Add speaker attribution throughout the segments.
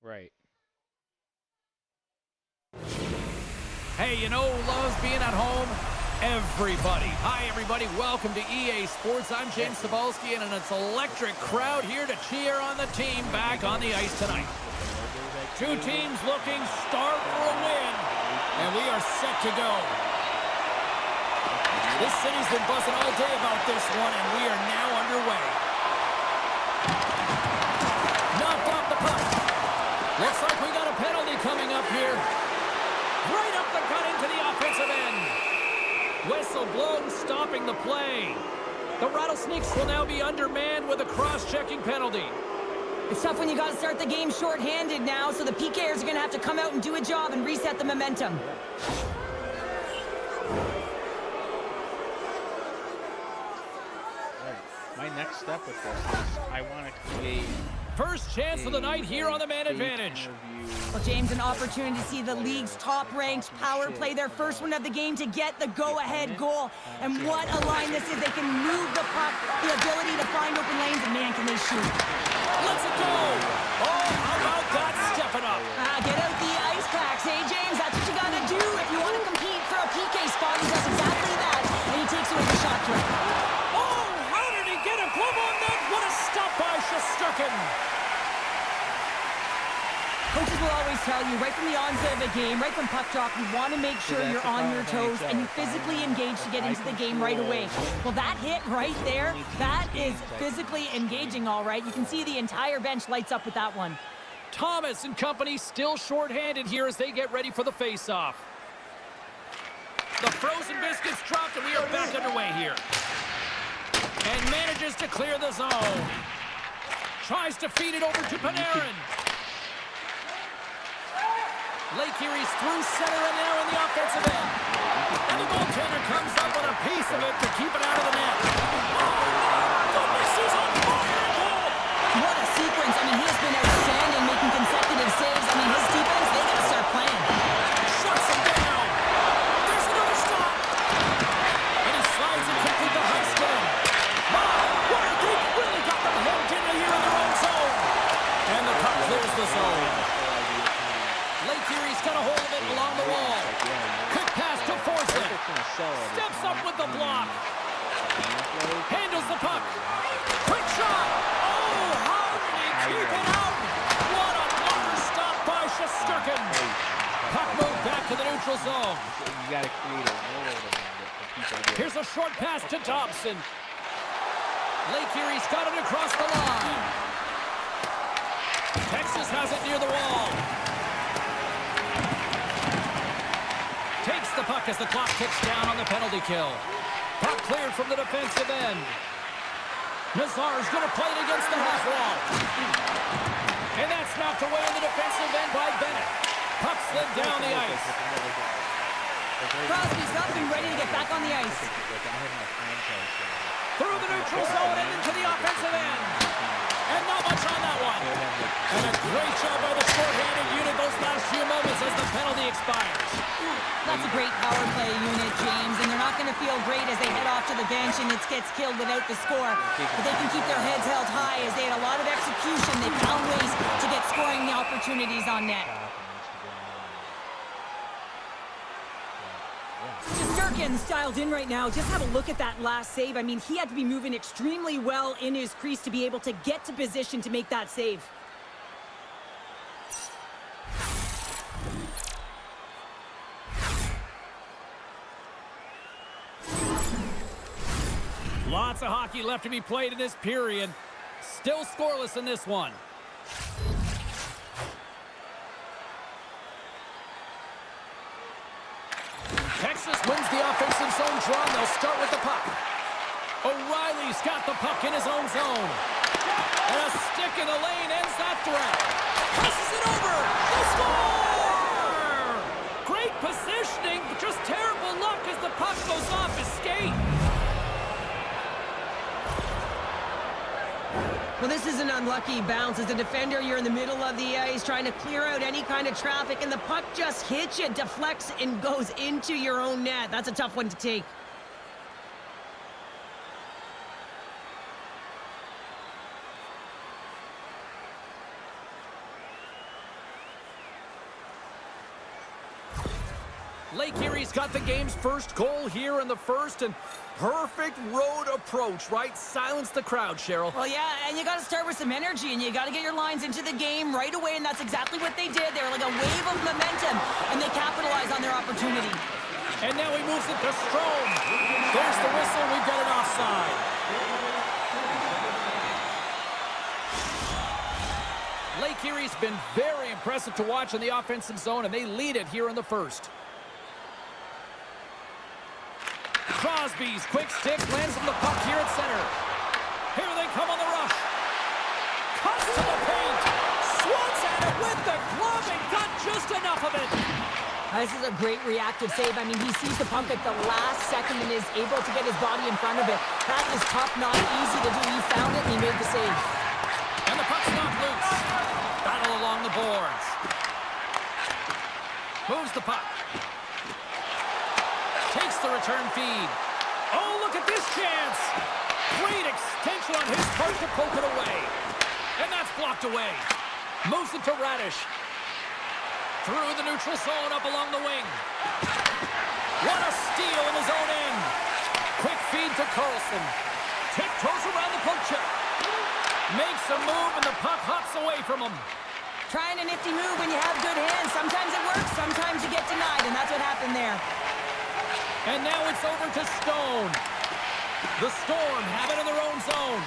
Speaker 1: Right.
Speaker 2: Hey, you know who loves being at home? Everybody. Hi, everybody. Welcome to EA Sports. I'm James Cebulski, and it's an electric crowd here to cheer on the team back on the ice tonight. Two teams looking starved for a win, and we are set to go. This city's been buzzing all day about this one, and we are now underway. Knocked off the puck. Looks like we got a penalty coming up here. Right up the gut into the offensive end. Whistle blown, stopping the play. The Rattlesnakes will now be undermanned with a cross-checking penalty.
Speaker 3: It's tough when you got to start the game short-handed now, so the PKers are going to have to come out and do a job and reset the momentum.
Speaker 1: My next step with this is I want to create
Speaker 2: First chance of the night here on the man advantage.
Speaker 3: Well, James, an opportunity to see the league's top-ranked power play their first one of the game to get the go-ahead goal. And what a line this is. They can move the puck, the ability to find open lanes, and man, can they shoot.
Speaker 2: Let's it go. Oh, how about that stepping up?
Speaker 3: Get out the ice packs, hey, James? That's what you got to do if you want to compete for a PK spot. He does exactly that, and he takes away the shot trick.
Speaker 2: Oh, how did he get a glove on that? What a stop by Shesterkin.
Speaker 3: Coaches will always tell you, right from the onset of a game, right from puck drop, you want to make sure you're on your toes and you physically engage to get into the game right away. Well, that hit right there, that is physically engaging, all right. You can see the entire bench lights up with that one.
Speaker 2: Thomas and company still shorthanded here as they get ready for the face-off. The frozen biscuits dropped, and we are back underway here. And manages to clear the zone. Tries to feed it over to Panarin. Lake Erie's through center and now in the offensive end. And the goaltender comes up with a piece of it to keep it out of the net. Oh, goodness, he's on fire!
Speaker 3: What a sequence. I mean, he has been outstanding making consecutive saves. I mean, his defense, they got to start playing.
Speaker 2: Shuts him down. There's another stop. And he slides it quickly to Huskett. Wow, what a deep, really got them hemmed in here in their own zone. And the puck clears the zone. Lake Erie's got a hold of it along the wall. Quick pass to Forsyth. Steps up with the block. Handles the puck. Quick shot. Oh, how did he keep it out? What a blocker stop by Shesterkin. Puck moved back to the neutral zone.
Speaker 1: You got to create a world around it.
Speaker 2: Here's a short pass to Dobson. Lake Erie's got it across the line. Texas has it near the wall. Takes the puck as the clock ticks down on the penalty kill. Puck cleared from the defensive end. Nazar's going to play it against the half wall. And that's knocked away in the defensive end by Bennett. Puck slid down the ice.
Speaker 3: Crosby's up and ready to get back on the ice.
Speaker 2: Through the neutral zone and into the offensive end. And not much on that one. And a great job by the short-handed unit those last few moments as the penalty expires.
Speaker 3: That's a great power play unit, James, and they're not going to feel great as they head off to the bench and it gets killed without the score. But they can keep their heads held high as they had a lot of execution. They found ways to get scoring opportunities on net. Shesterkin's dialed in right now. Just have a look at that last save. I mean, he had to be moving extremely well in his crease to be able to get to position to make that save.
Speaker 2: Lots of hockey left to be played in this period. Still scoreless in this one. Texas wins the offensive zone draw, and they'll start with the puck. O'Reilly's got the puck in his own zone. And a stick in the lane ends that threat. Passes it over. They score! Great positioning, but just terrible luck as the puck goes off his skate.
Speaker 3: Well, this is an unlucky bounce. As a defender, you're in the middle of the ice trying to clear out any kind of traffic, and the puck just hits you, deflects, and goes into your own net. That's a tough one to take.
Speaker 2: Lake Erie's got the game's first goal here in the first, and perfect road approach, right? Silence the crowd, Cheryl.
Speaker 3: Well, yeah, and you got to start with some energy, and you got to get your lines into the game right away, and that's exactly what they did. They were like a wave of momentum, and they capitalized on their opportunity.
Speaker 2: And now he moves it to Strome. There's the whistle. We've got an offside. Lake Erie's been very impressive to watch in the offensive zone, and they lead it here in the first. Crosby's quick stick lands on the puck here at center. Here they come on the rush. Cuts to the paint. Swats at it with the glove and got just enough of it.
Speaker 3: This is a great reactive save. I mean, he sees the puck at the last second and is able to get his body in front of it. That is tough, not easy to do. He found it and he made the save.
Speaker 2: And the puck's not loose. Battle along the boards. Moves the puck. Takes the return feed. Oh, look at this chance. Great extension on his part to poke it away. And that's blocked away. Moves it to Radish. Through the neutral zone, up along the wing. What a steal in his own end. Quick feed to Carlson. Tiptoes around the poke check. Makes a move, and the puck hops away from him.
Speaker 3: Trying a nifty move when you have good hands. Sometimes it works, sometimes you get denied, and that's what happened there.
Speaker 2: And now it's over to Stone. The Storm have it in their own zone.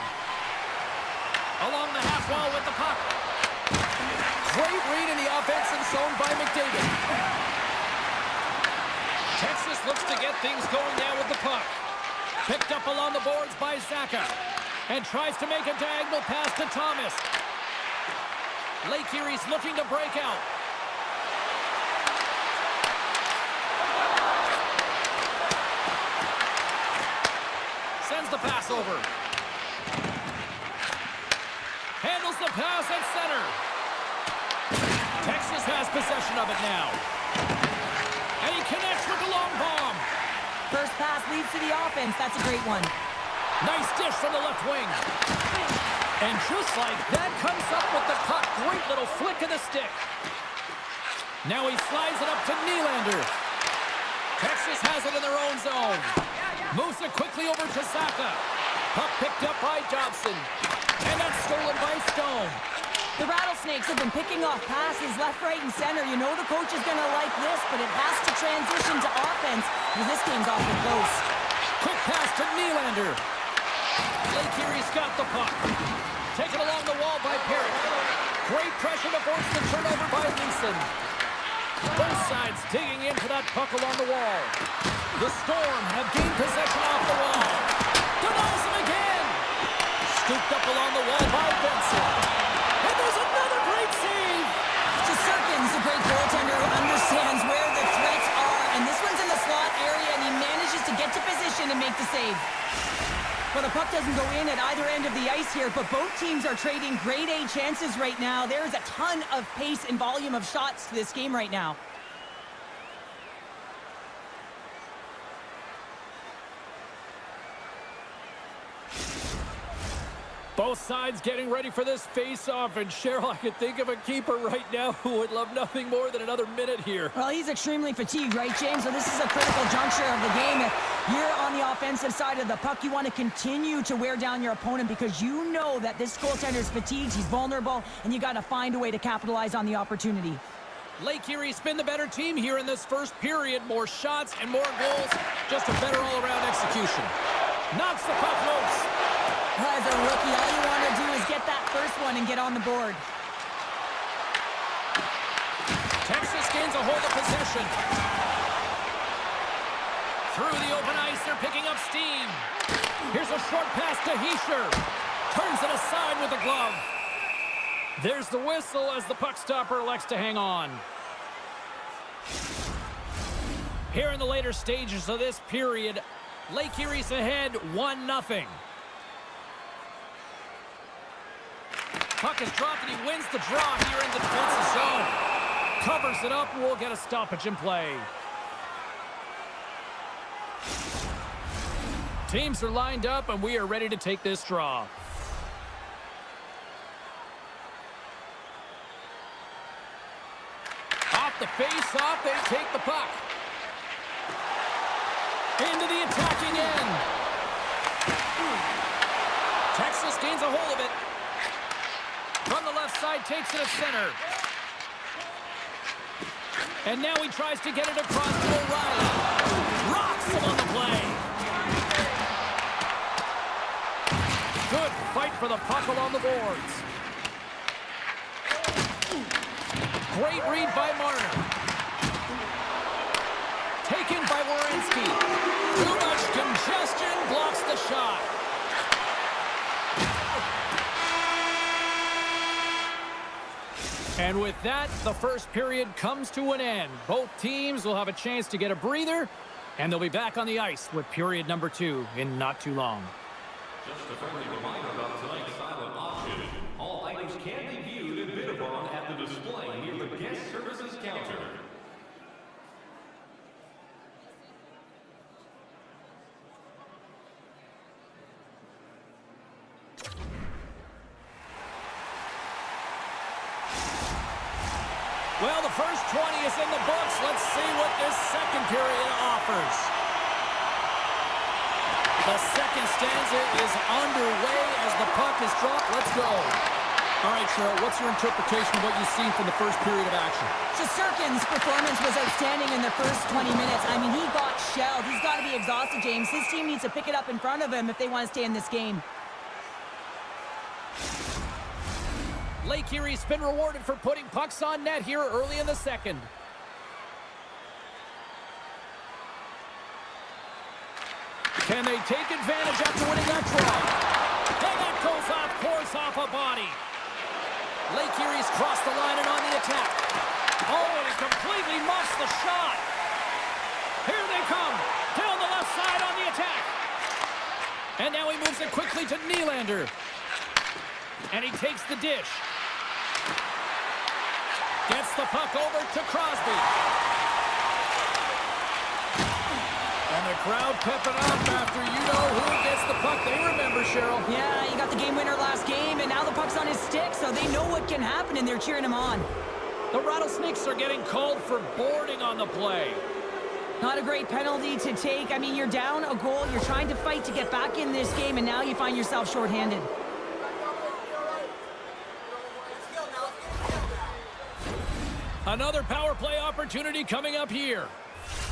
Speaker 2: Along the half wall with the puck. Great read in the offensive zone by McDavid. Texas looks to get things going now with the puck. Picked up along the boards by Zaka. And tries to make a diagonal pass to Thomas. Lake Erie's looking to break out. Sends the pass over. Handles the pass at center. Texas has possession of it now. And he connects with the long bomb.
Speaker 3: First pass leads to the offense. That's a great one.
Speaker 2: Nice dish from the left wing. And just like that, comes up with the puck. Great little flick of the stick. Now he slides it up to Nylander. Texas has it in their own zone. Moves it quickly over to Saka. Puck picked up by Dobson. And that's stolen by Stone.
Speaker 3: The Rattlesnakes have been picking off passes left, right, and center. You know the coach is going to like this, but it has to transition to offense because this game's awfully close.
Speaker 2: Quick pass to Nylander. Lake Erie's got the puck. Taken along the wall by Perry. Great pressure to force the turnover by Leeson. Both sides digging into that puck along the wall. The Storm have gained possession off the wall. Denies him again. Scooped up along the wall by Benson. And there's another great save.
Speaker 3: Shesterkin's a great goaltender who understands where the threats are, and this one's in the slot area, and he manages to get to position and make the save. Well, the puck doesn't go in at either end of the ice here, but both teams are trading grade A chances right now. There's a ton of pace and volume of shots to this game right now.
Speaker 2: Both sides getting ready for this face-off, and Cheryl, I could think of a keeper right now who would love nothing more than another minute here.
Speaker 3: Well, he's extremely fatigued, right, James? So this is a critical juncture of the game. If you're on the offensive side of the puck, you want to continue to wear down your opponent because you know that this goaltender's fatigued, he's vulnerable, and you got to find a way to capitalize on the opportunity.
Speaker 2: Lake Erie's been the better team here in this first period. More shots and more goals. Just a better all-around execution. Knocks the puck loose.
Speaker 3: As a rookie, all you want to do is get that first one and get on the board.
Speaker 2: Texas gains a hold of possession. Through the open ice, they're picking up steam. Here's a short pass to Heischer. Turns it aside with a glove. There's the whistle as the puck stopper elects to hang on. Here in the later stages of this period, Lake Erie's ahead 1-0. Puck is dropped and he wins the draw here in the defensive zone. Covers it up and we'll get a stoppage in play. Teams are lined up and we are ready to take this draw. Off the face-off, they take the puck. Into the attacking end. Texas gains a hold of it. From the left side, takes it to center. And now he tries to get it across to O'Reilly. Rocks him on the play. Good fight for the puck along the boards. Great read by Marner. Taken by Werenski. Too much congestion, blocks the shot. And with that, the first period comes to an end. Both teams will have a chance to get a breather, and they'll be back on the ice with period number 2 in not too long.
Speaker 4: Just a friendly reminder about tonight's silent auction. All items can be viewed and bid upon at the display near the guest services counter.
Speaker 2: Well, the first 20 is in the books. Let's see what this second period offers. The second stanza is underway as the puck is dropped. Let's go. All right, Cheryl, what's your interpretation of what you've seen from the first period of action?
Speaker 3: Shesterkin's performance was outstanding in the first 20 minutes. I mean, he got shelled. He's got to be exhausted, James. His team needs to pick it up in front of him if they want to stay in this game.
Speaker 2: Lake Erie's been rewarded for putting pucks on net here early in the second. Can they take advantage after winning that draw? And that goes off course off a body. Lake Erie's crossed the line and on the attack. Oh, and he completely muffs the shot. Here they come. Down the left side on the attack. And now he moves it quickly to Nylander. And he takes the dish. Gets the puck over to Crosby. And the crowd pepping up after you know who gets the puck. They remember, Cheryl.
Speaker 3: Yeah, he got the game winner last game, and now the puck's on his stick, so they know what can happen, and they're cheering him on.
Speaker 2: The Rattlesnakes are getting called for boarding on the play.
Speaker 3: Not a great penalty to take. I mean, you're down a goal. You're trying to fight to get back in this game, and now you find yourself shorthanded.
Speaker 2: Another power play opportunity coming up here.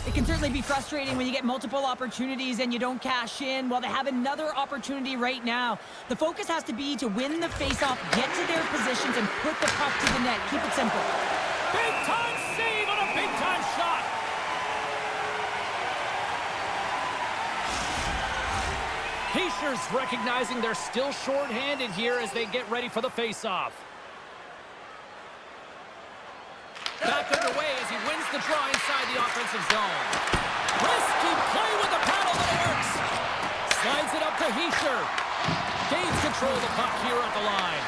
Speaker 3: It can certainly be frustrating when you get multiple opportunities and you don't cash in. Well, they have another opportunity right now. The focus has to be to win the faceoff, get to their positions, and put the puck to the net. Keep it simple.
Speaker 2: Big-time save on a big-time shot. Heischer's recognizing they're still short-handed here as they get ready for the faceoff. Back underway as he wins the draw inside the offensive zone. Risky play with the paddle that works. Slides it up to Hischer. Gains control of the puck here at the line.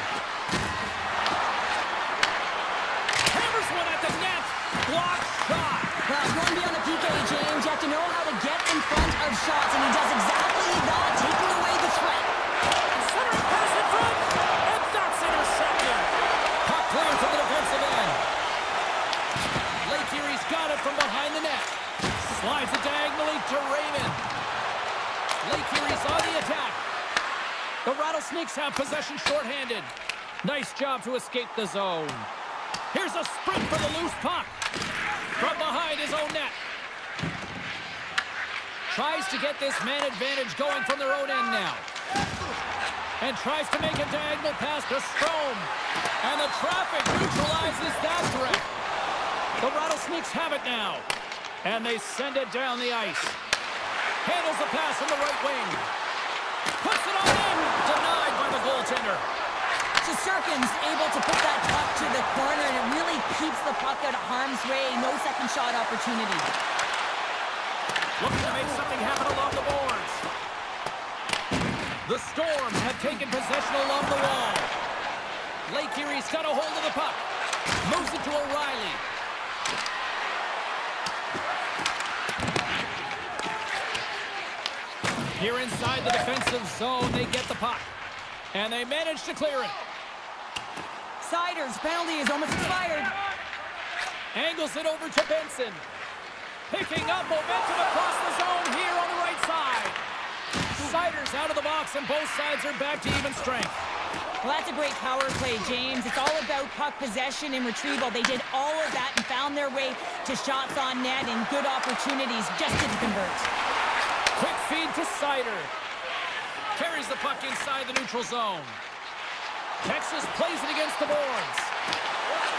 Speaker 2: Hammers one at the net. Block shot.
Speaker 3: Well, going beyond the PK, James, you have to know how to get in front of shots, and he does exactly that, taking away the threat.
Speaker 2: Centering pass in front, and that's intercepted. Puck cleared from the defensive end. Lake Erie's got it from behind the net. Slides it diagonally to Raymond. Lake Erie's on the attack. The Rattlesnakes have possession shorthanded. Nice job to escape the zone. Here's a sprint for the loose puck. From behind his own net. Tries to get this man advantage going from their own end now. And tries to make a diagonal pass to Strome. And the traffic neutralizes that threat. The Rattlesnakes have it now. And they send it down the ice. Handles the pass in the right wing. Puts it on in. Denied by the goaltender.
Speaker 3: Shesterkin's able to put that puck to the corner, and it really keeps the puck out of harm's way. No second shot opportunity.
Speaker 2: Looking to make something happen along the boards. The Storm have taken possession along the wall. Lake Erie's got a hold of the puck. Moves it to O'Reilly. Here inside the defensive zone, they get the puck. And they manage to clear it.
Speaker 3: Siders, penalty is almost expired.
Speaker 2: Angles it over to Benson. Picking up momentum across the zone here on the right side. Siders out of the box, and both sides are back to even strength.
Speaker 3: Well, that's a great power play, James. It's all about puck possession and retrieval. They did all of that and found their way to shots on net and good opportunities. Just didn't convert.
Speaker 2: Quick feed to Sider. Carries the puck inside the neutral zone. Texas plays it against the boards.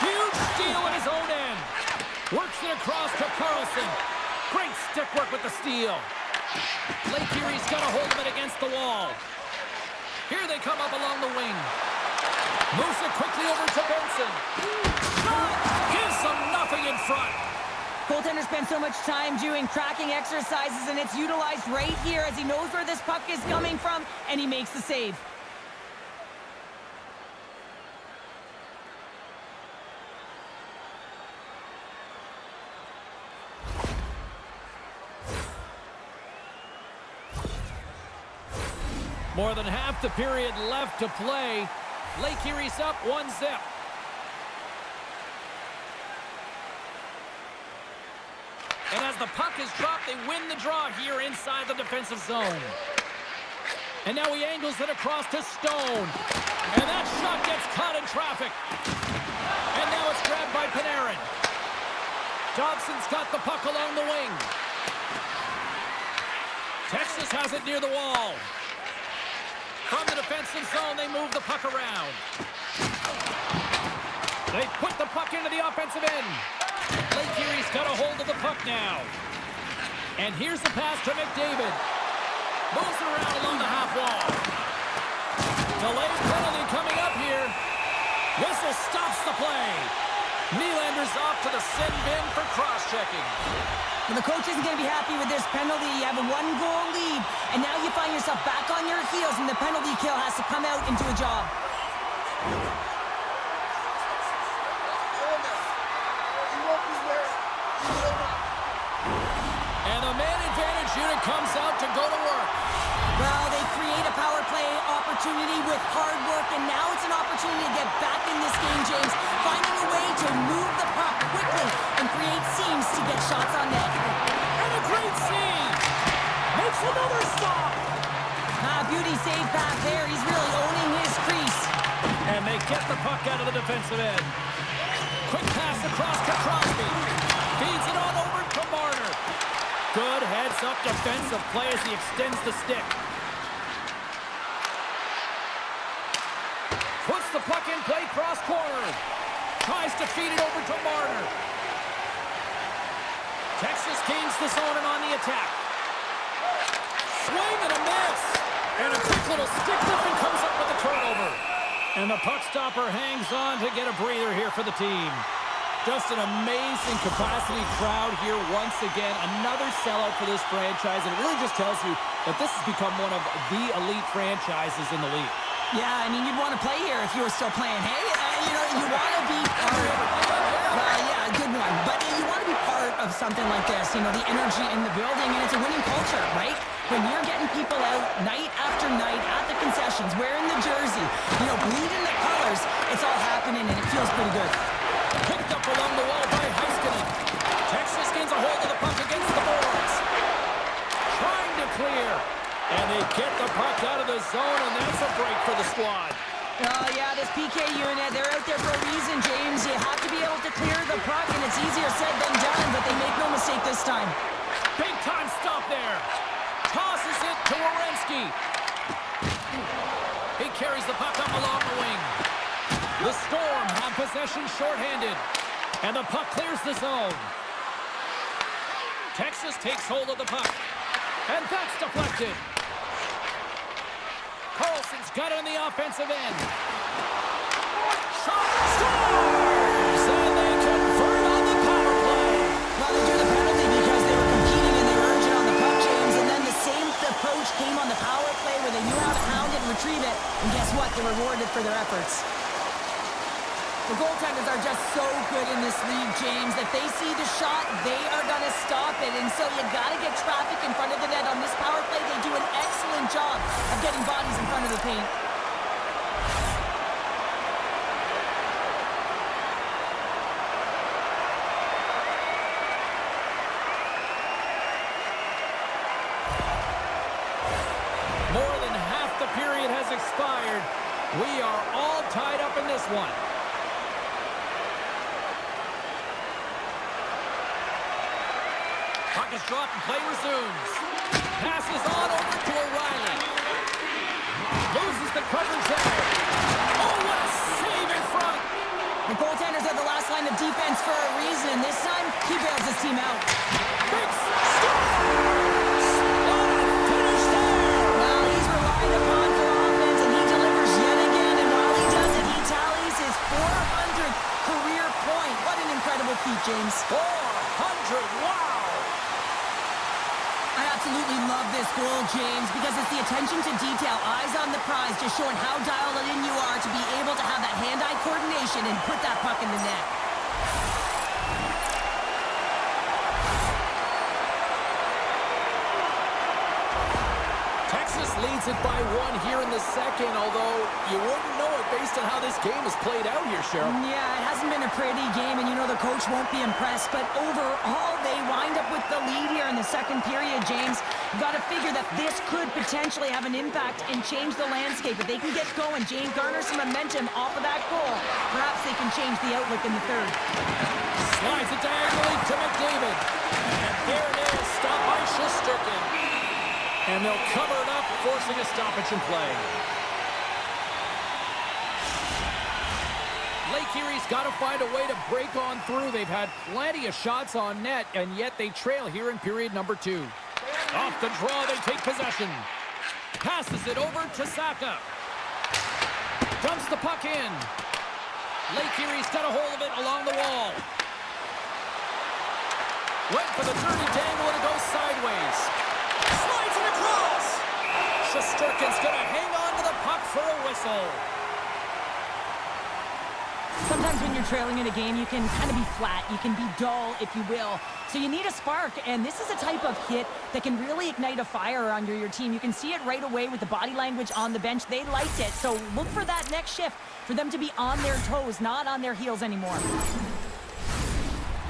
Speaker 2: Huge steal at his own end. Works it across to Carlson. Great stick work with the steal. Lake Erie's got a hold of it against the wall. Here they come up along the wing. Moves it quickly over to Benson. Shot! Gives them nothing in front.
Speaker 3: Goaltender spends so much time doing tracking exercises, and it's utilized right here as he knows where this puck is coming from, and he makes the save.
Speaker 2: More than half the period left to play. Lake Erie's up 1-0. And as the puck is dropped, they win the draw here inside the defensive zone. And now he angles it across to Stone. And that shot gets caught in traffic. And now it's grabbed by Panarin. Dobson's got the puck along the wing. Texas has it near the wall. From the defensive zone, they move the puck around. They put the puck into the offensive end. Lake Erie's got a hold of the puck now. And here's the pass to McDavid. Moves it around along the half wall. Delayed penalty coming up here. Whistle stops the play. Nylander's off to the sin bin for cross-checking.
Speaker 3: Well, the coach isn't going to be happy with this penalty. You have a one-goal lead, and now you find yourself back on your heels, and the penalty kill has to come out and do a job.
Speaker 2: And the man advantage unit comes out to go to work.
Speaker 3: Well, they create a power play opportunity with hard work, and now it's an opportunity to get back in this game, James. Finding a way to move the puck quickly and create seams to get shots on net.
Speaker 2: And a great seam. Makes another stop.
Speaker 3: Beauty save back there. He's really owning his crease.
Speaker 2: And they get the puck out of the defensive end. Quick pass across to Crosby. Feeds it on over to Marner. Good heads-up defensive play as he extends the stick. Puts the puck in play cross corner. Tries to feed it over to Marner. Texas gains the zone and on the attack. Swing and a miss. And a quick little stick lift and comes up with a turnover. And the puck stopper hangs on to get a breather here for the team. Just an amazing capacity crowd here once again. Another sellout for this franchise. And it really just tells you that this has become one of the elite franchises in the league.
Speaker 3: Yeah, I mean, you'd want to play here if you were still playing. Hey, you want to be part of yeah, good one. But you want to be part of something like this. The energy in the building, and it's a winning culture, right? When you're getting people out night after night at the concessions, wearing the jersey, bleeding the colors, it's all happening, and it feels pretty good.
Speaker 2: Picked up along the wall by Heiskanen. Texas gains a hold of the puck against the boards. Trying to clear. And they get the puck out of the zone, and that's a break for the squad.
Speaker 3: Oh, yeah, this PK unit, they're out there for a reason, James. You have to be able to clear the puck, and it's easier said than done, but they make no mistake this time.
Speaker 2: Big time stop there. Tosses it to Werenski. He carries the puck up along the wing. The Storm have possession shorthanded, and the puck clears the zone. Texas takes hold of the puck, and that's deflected. Carlson's got it on the offensive end. Shot scores! And they convert on the power play.
Speaker 3: Well, they drew the penalty because they were competing and they were urgent on the puck, James, and then the same approach came on the power play where they knew how to hound it and retrieve it, and guess what? They were rewarded for their efforts. The goaltenders are just so good in this league, James. If they see the shot, they are going to stop it. And so you got to get traffic in front of the net. On this power play, they do an excellent job of getting bodies in front of the paint.
Speaker 2: expired. We are all tied up in this one. Puck is dropped and play resumes. Passes on over to O'Reilly. Loses the coverage there. Oh, what a save in front.
Speaker 3: The goaltenders are the last line of defense for a reason, and this time, he bails his team out.
Speaker 2: Big stop! What a finish there!
Speaker 3: Well, he's relied upon for offense, and he delivers yet again, and while he does it, he tallies his 400th career point. What an incredible feat, James.
Speaker 2: 400, wow!
Speaker 3: I absolutely love this goal, James, because it's the attention to detail, eyes on the prize, just showing how dialed in you are to be able to have that hand-eye coordination and put that puck in the net.
Speaker 2: Texas leads it by 1 here in the second, although you wouldn't know it based on how this game has played out here, Cheryl.
Speaker 3: Yeah, it hasn't been a pretty game, and you know the coach won't be impressed, but overall, they wind up with the lead here in the second period, James. You've got to figure that this could potentially have an impact and change the landscape. If they can get going, James garner some momentum off of that goal, perhaps they can change the outlook in the third.
Speaker 2: Slides it diagonally to McDavid. And there it is, stopped by Shesterkin. And they'll cover it up, forcing a stoppage in play. Lake Erie's got to find a way to break on through. They've had plenty of shots on net, and yet they trail here in period number 2. Off the draw, they take possession. Passes it over to Saka. Dumps the puck in. Lake Erie's got a hold of it along the wall. Went for the dirty dangle, and it goes sideways. Slides it across. Shesterkin's going to hang on to the puck for a whistle.
Speaker 3: Sometimes when you're trailing in a game, you can kind of be flat. You can be dull, if you will. So you need a spark, and this is a type of hit that can really ignite a fire under your team. You can see it right away with the body language on the bench. They liked it, so look for that next shift, for them to be on their toes, not on their heels anymore.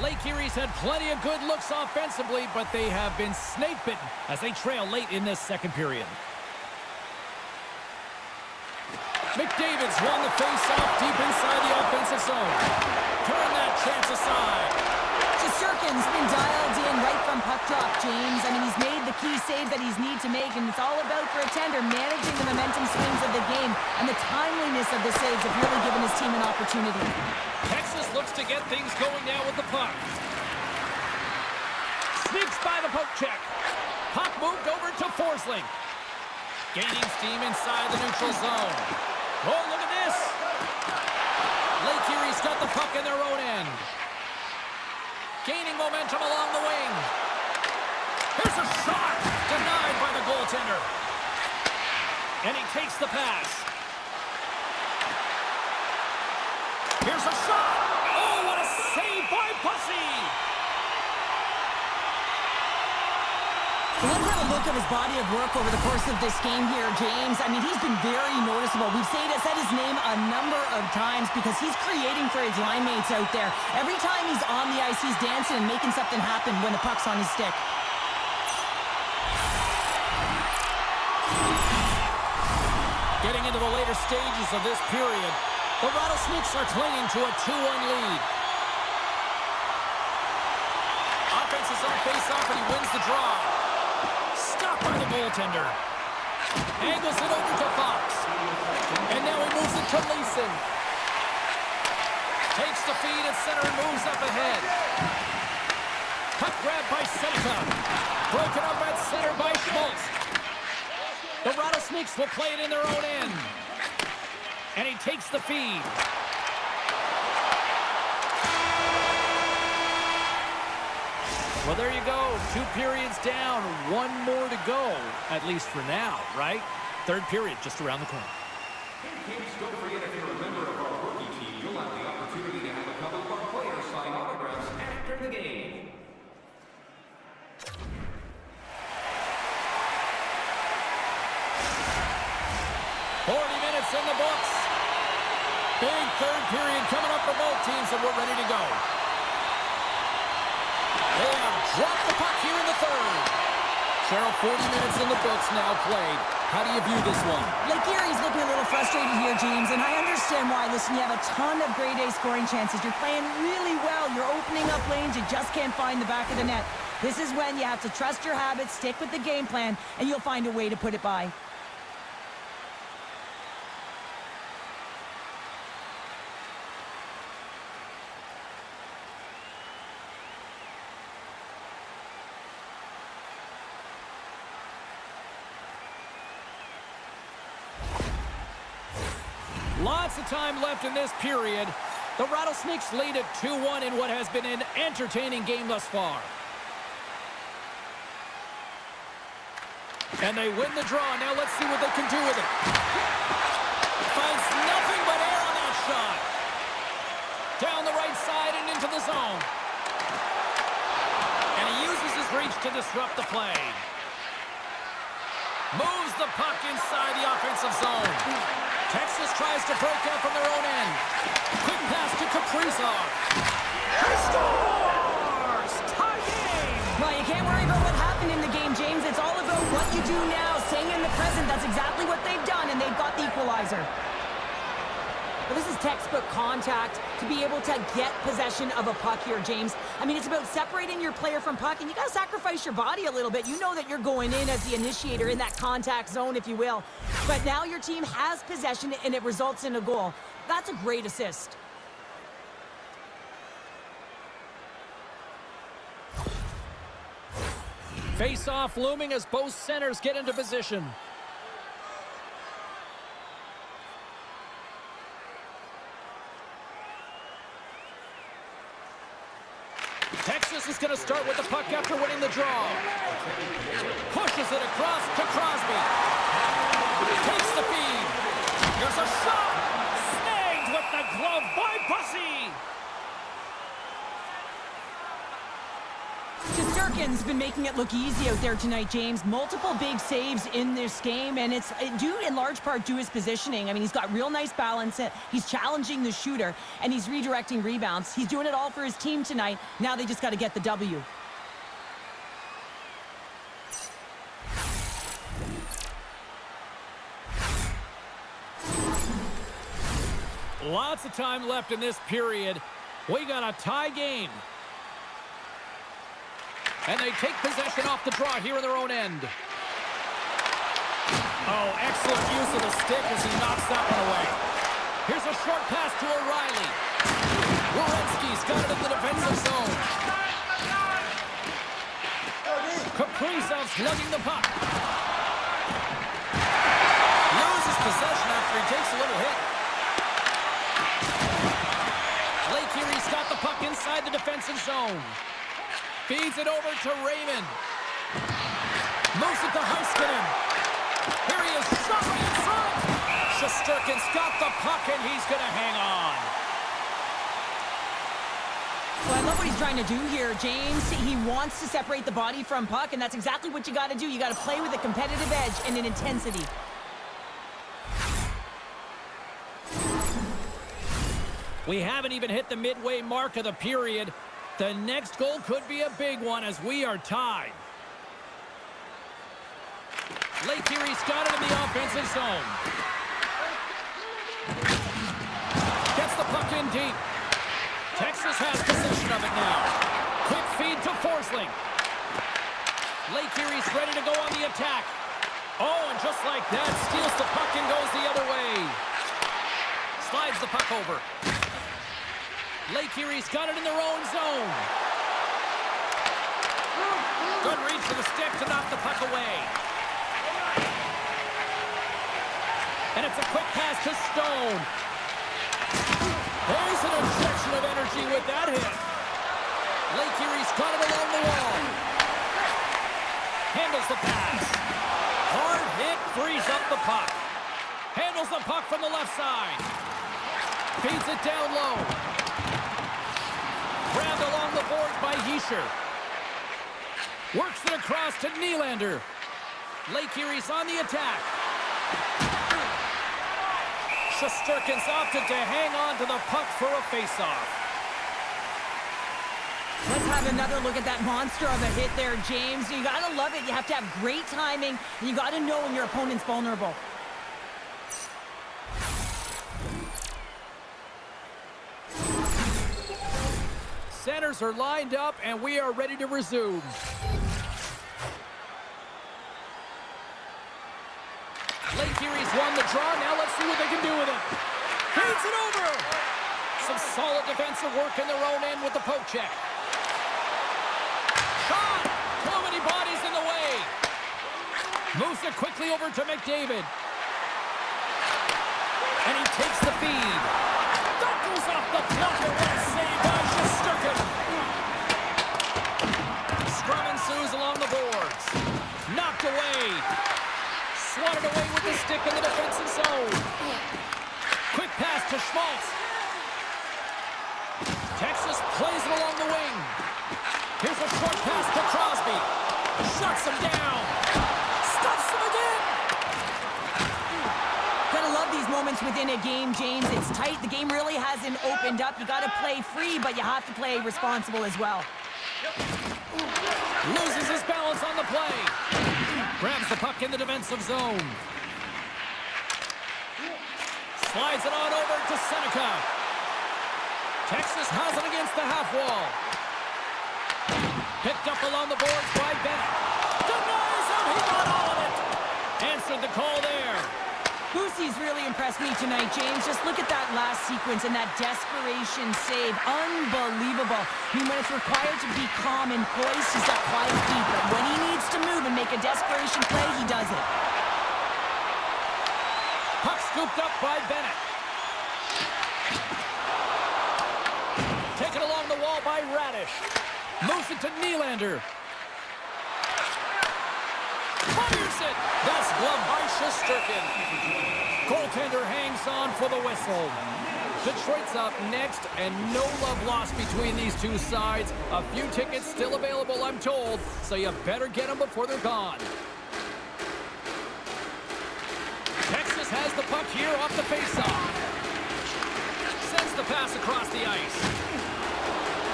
Speaker 2: Lake Erie's had plenty of good looks offensively, but they have been snake-bitten as they trail late in this second period. McDavid's won the face-off deep inside the offensive zone. Turn that chance aside.
Speaker 3: Shesterkin's been dialed in right from puck drop, James. I mean, he's made the key save that he's need to make, and it's all about, for a tender, managing the momentum swings of the game, and the timeliness of the saves have really given his team an opportunity.
Speaker 2: Texas looks to get things going now with the puck. Sneaks by the poke check. Puck moved over to Forsling. Gaining steam inside the neutral zone. Oh, look at this. Lake Erie's got the puck in their own end. Gaining momentum along the wing. Here's a shot. Denied by the goaltender. And he takes the pass. Here's a shot. Oh, what a save by Bussy.
Speaker 3: Let's have a look at his body of work over the course of this game here, James. I mean, he's been very noticeable. We've said his name a number of times because he's creating for his line mates out there. Every time he's on the ice, he's dancing and making something happen when the puck's on his stick.
Speaker 2: Getting into the later stages of this period, the Rattlesnakes are clinging to a 2-1 lead. Offense is on face-off, and he wins the draw. Stopped by the goaltender. Angles it over to Fox. And now he moves it to Leeson. Takes the feed at center and moves up ahead. Puck grab by Seneca. Broken up at center by Schmaltz. The Rattlesnakes will play it in their own end. And he takes the feed. Well, there you go. 2 periods down, 1 more to go, at least for now, right? Third period just around the corner.
Speaker 4: Hey, kids, don't forget if you're a member of our rookie team, you'll have the opportunity to have a couple of our players sign autographs after the game.
Speaker 2: 40 minutes in the books. Big third period coming up for both teams, and we're ready to go. They have dropped the puck here in the third. Cheryl, 40 minutes in the books now played. How do you view this one?
Speaker 3: Lake Erie's looking a little frustrated here, James, and I understand why. Listen, you have a ton of grade A scoring chances. You're playing really well. You're opening up lanes. You just can't find the back of the net. This is when you have to trust your habits, stick with the game plan, and you'll find a way to put it by.
Speaker 2: Lots of time left in this period. The Rattlesnakes lead at 2-1 in what has been an entertaining game thus far. And they win the draw. Now let's see what they can do with it. Finds nothing but air on that shot. Down the right side and into the zone. And he uses his reach to disrupt the play. Moves the puck inside the offensive zone. Texas tries to break out from their own end. Quick pass to Kaprizov. He scores! Tie game!
Speaker 3: Well, you can't worry about what happened in the game, James. It's all about what you do now, staying in the present. That's exactly what they've done, and they've got the equalizer. But this is textbook contact to be able to get possession of a puck here, James. I mean, it's about separating your player from puck, and you got to sacrifice your body a little bit. You know that you're going in as the initiator in that contact zone, if you will. But now your team has possession, and it results in a goal. That's a great assist.
Speaker 2: Face-off looming as both centers get into position. Texas is going to start with the puck after winning the draw. Pushes it across to Crosby. Takes the feed. Here's a shot. Snagged with the glove by Bussy.
Speaker 3: Shesterkin's been making it look easy out there tonight, James. Multiple big saves in this game, and it's due in large part to his positioning. I mean, he's got real nice balance. He's challenging the shooter, and he's redirecting rebounds. He's doing it all for his team tonight. Now they just got to get the W.
Speaker 2: Lots of time left in this period. We got a tie game. And they take possession off the draw here in their own end. Oh, excellent use of the stick as he knocks that one away. Here's a short pass to O'Reilly. Werenski's got it in the defensive zone. Kaprizov's lugging the puck. Loses possession after he takes a little hit. Lake Erie's got the puck inside the defensive zone. Feeds it over to Raymond. Moves it to Heiskanen. Here he is, shot right in front. Shesterkin's got the puck, and he's going to hang on.
Speaker 3: Well, I love what he's trying to do here, James. He wants to separate the body from puck, and that's exactly what you got to do. You got to play with a competitive edge and an intensity.
Speaker 2: We haven't even hit the midway mark of the period. The next goal could be a big one as we are tied. Lake Erie's got it in the offensive zone. Gets the puck in deep. Texas has possession of it now. Quick feed to Forsling. Lake Erie's ready to go on the attack. Oh, and just like that, steals the puck and goes the other way. Slides the puck over. Lake Erie's got it in their own zone. Good reach for the stick to knock the puck away. And it's a quick pass to Stone. There's an injection of energy with that hit. Lake Erie's got it along the wall. Handles the pass. Hard hit, frees up the puck. Handles the puck from the left side. Feeds it down low. Grabbed along the boards by Hischer. Works it across to Nylander. Lake Erie's on the attack. Shesterkin's opted to hang on to the puck for a faceoff.
Speaker 3: Let's have another look at that monster of a hit there, James. You gotta love it. You have to have great timing, and you gotta know when your opponent's vulnerable.
Speaker 2: Centers are lined up, and we are ready to resume. Lake Erie's won the draw. Now let's see what they can do with it. Feeds it over. Some solid defensive work in their own end with the poke check. Shot! Too many bodies in the way. Moves it quickly over to McDavid. And he takes the feed. That goes off the blocker. What a save by Shesterkin. Scrum ensues along the boards. Knocked away. Swatted away with the stick in the defensive zone. Quick pass to Schmaltz. Texas plays it along the wing. Here's a short pass to Crosby. Shuts him down. Stuffs him again.
Speaker 3: Gotta love these moments within a game, James. It's tight. The game really hasn't opened up. You gotta play free, but you have to play responsible as well.
Speaker 2: Loses his balance on the play. Grabs the puck in the defensive zone. Slides it on over to Seneca. Texas has it against the half wall. Picked up along the boards by Bennett. Denies him. He got all of it. Answered the call there.
Speaker 3: Boosie's really impressed me tonight, James. Just look at that last sequence and that desperation save. Unbelievable. I mean, when it's required to be calm and poised, he's got quiet feet. But when he needs to move and make a desperation play, he does it.
Speaker 2: Puck scooped up by Bennett. Taken along the wall by Radish. Moves it to Nylander. Fires it! That's gloved by Shesterkin. Goaltender hangs on for the whistle. Detroit's up next, and no love lost between these two sides. A few tickets still available, I'm told, so you better get them before they're gone. Texas has the puck here off the faceoff. Sends the pass across the ice.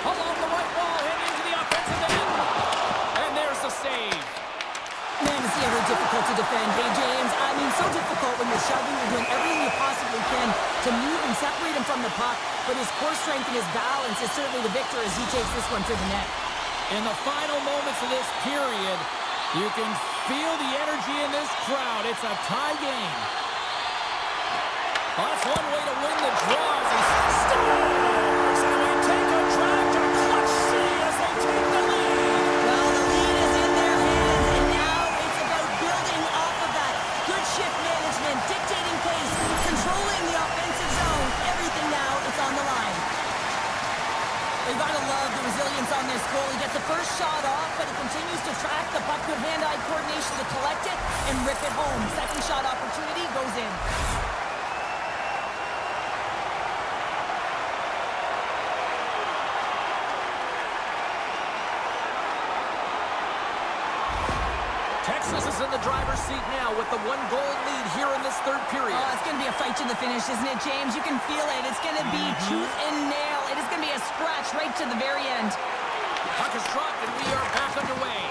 Speaker 2: Along the right wall, heading into the offensive end. And there's the save.
Speaker 3: Man, is he ever difficult to defend. Hey, James, I mean, so difficult when you're shoving, you're doing everything you possibly can to move and separate him from the puck. But his core strength and his balance is certainly the victor as he takes this one to the net.
Speaker 2: In the final moments of this period, you can feel the energy in this crowd. It's a tie game. Well, that's one way to win the draw as he stars. And we take a drive to clutch C as they take the lead.
Speaker 3: Well, the lead is in their hands, and now it's about building off of that. Good shift management, dictating pace, controlling the offensive zone. Everything now is on the line. You gotta love the resilience on this goal. He gets the first shot off, but he continues to track the puck with hand-eye coordination to collect it and rip it home. Second shot opportunity goes in.
Speaker 2: Texas is in the driver's seat now with the one-goal lead here in this third period.
Speaker 3: Oh, it's going to be a fight to the finish, isn't it, James? You can feel it. It's going to be tooth and nail. It is going to be a scratch right to the very end.
Speaker 2: Puck is dropped, and we are back underway.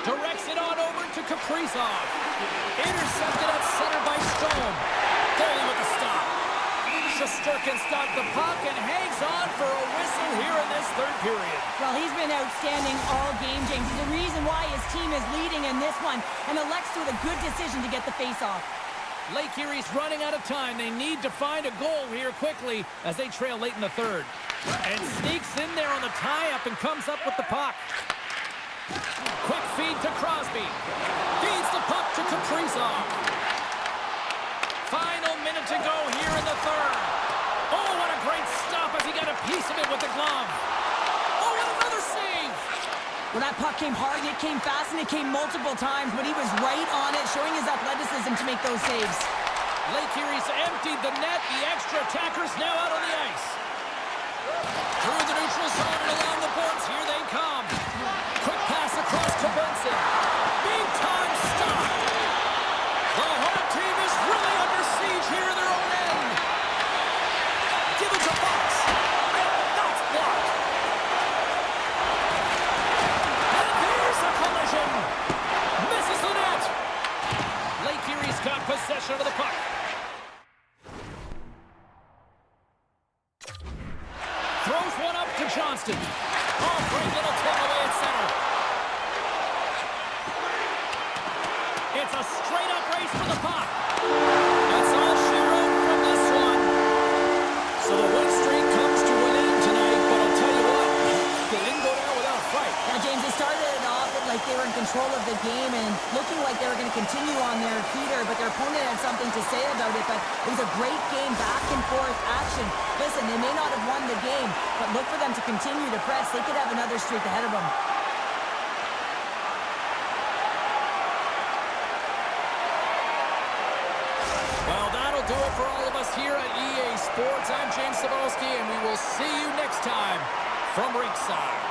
Speaker 2: Directs it on over to Kaprizov. Intercepted at center by Stone. Goalie with the stop. Shesterkin stopped the puck and hangs on for a whistle here in this third period.
Speaker 3: Well, he's been outstanding all game, James. He's the reason why his team is leading in this one, and elects with a good decision to get the face-off.
Speaker 2: Lake Erie's running out of time. They need to find a goal here quickly as they trail late in the third. And sneaks in there on the tie-up and comes up with the puck. Quick feed to Crosby. Feeds the puck to Kaprizov. Final minute to go here in the third. Oh, what a great stop as he got a piece of it with the glove. Oh, and another save.
Speaker 3: Well, that puck came hard, and it came fast, and it came multiple times, but he was right on it, showing his athleticism to make those saves.
Speaker 2: Lake Erie's emptied the net. The extra attackers now out on the ice. Through the neutral zone and along the boards. Here they come. Quick pass across to Benson. Big time stop. The home team is really under siege here in their own end. Give it to Fox. And that's blocked.
Speaker 3: control of the game and looking like they were going to continue on their heater, but their opponent had something to say about it. But it was a great game, back and forth action. Listen, they may not have won the game, but look for them to continue to press. They could have another streak ahead of them.
Speaker 2: Well, that'll do it for all of us here at EA Sports. I'm James Cebulski, and we will see you next time from ringside.